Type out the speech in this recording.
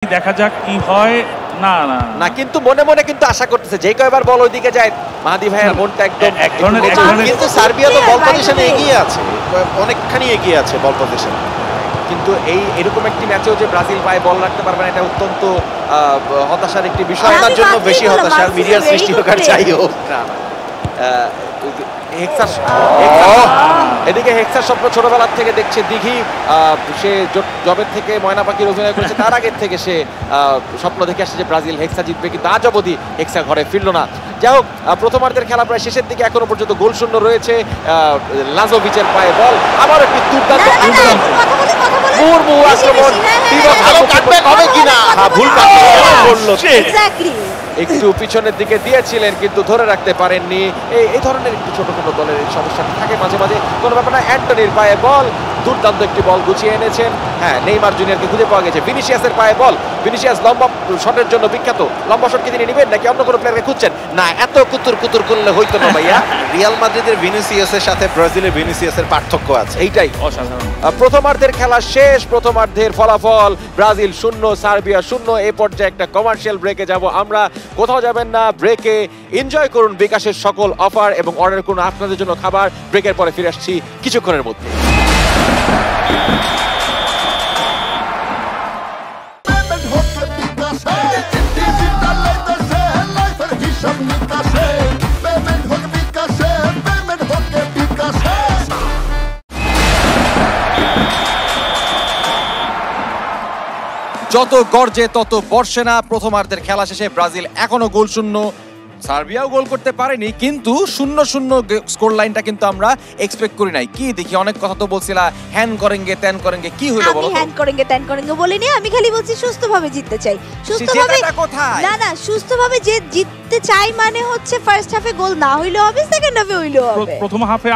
দেখা যাক কি হয়। না না না, কিন্তু মনে মনে কিন্তু আশা করতেছে যে কয়বার বল ওইদিকে যায় মাহাদি ভাইয়ের মনটা একদম এক ধরনের কিন্তু সার্বিয়া তো বল পজিশনে এগিয়ে আছে, অনেকখানি এগিয়ে আছে বল পজিশনে। কিন্তু এরকম একটি ম্যাচেও যে ব্রাজিল পায়ে বল রাখতে পারবে না, এটা অত্যন্ত হতাশার একটি বিষয়। তার জন্য বেশি হতাশার মিডিয়ার সৃষ্টি হোক আর যাই হোক না। এদিকে হেক্সার স্বপ্ন ছোটবেলার থেকে দেখছে দিঘি, সে জবের থেকে ময়না পাখির অভিনয় করেছে তার আগের থেকে সে স্বপ্ন দেখে আসছে যে ব্রাজিল হেক্সা জিতবে, কিন্তু আজ অবধি হেক্সা ঘরে ফিরল না। যাই হোক, প্রথমার্ধের খেলা প্রায় শেষের দিকে, এখনো পর্যন্ত গোল শূন্য রয়েছে। লাজোভিচের পায়ে বল, আবার একটি দুর্দান্ত মুহুর্মুহু আক্রমণ, ভালো কাটব্যাক হবে কিনা, ভুল করলো, একটু পিছনের দিকে দিয়েছিলেন কিন্তু ধরে রাখতে পারেননি। এই ধরনের একটু ছোট ছোট দলের সমস্যা থাকে মাঝে মাঝে, কোনো ব্যাপার না। অ্যান্টনির পায়ে বল, দুর্দান্ত একটি বল গুছিয়ে এনেছেন। হ্যাঁ, নেইমার জুনিয়রকে খুঁজে পাওয়া গেছে। ভিনিসিয়াসের পায়ে বল, ভিনিসিয়াস লম্বা শটের জন্য বিখ্যাত, লম্বা শট কি তিনি নেবেন নাকি অন্য কোনো প্লেয়ারকে খুঁজছেন? না, এত কুতুর কুতুর করলে হইতো না ভাইয়া। রিয়াল মাদ্রিদের ভিনিসিয়াসের সাথে ব্রাজিলের ভিনিসিয়াসের পার্থক্য আছে, এইটাই অসাধারণ। প্রথমার্ধের খেলা শেষ, প্রথমার্ধের ফলাফল ব্রাজিল 0 সার্বিয়া 0। এই পর্যায়ে একটা কমার্শিয়াল ব্রেকে যাব আমরা, কোথাও যাবেন না, ব্রেকে এনজয় করুন বিকাশের সকল অফার এবং অর্ডার করুন আপনাদের জন্য খাবার। ব্রেকের পরে ফিরে আসছি কিছুক্ষণের মধ্যে। যত গর্জে তত বর্ষে না। প্রথমার্ধের খেলা শেষে ব্রাজিল এখনো গোল শূন্য, সার্বিয়াও গোল করতে পারেনি, কিন্তু 0-0 স্কোর লাইনটা কিন্তু আমরা এক্সপেক্ট করি নাই। কি দেখি অনেক কথা তো বলছিলা, হ্যান করেঙ্গে ত্যান করেঙ্গে, কি হলো বলো? আমি হ্যান করেঙ্গে ত্যান করেঙ্গে বলিনি, আমি খালি বলছি সুস্থভাবে জিততে চাই। সুস্থভাবে না না, সুস্থভাবে যে জিততে চাই মানে হচ্ছে ফার্স্ট হাফে গোল না হইলেও হবে, সেকেন্ড হাফে হইলেও হবে। প্রথম হাফে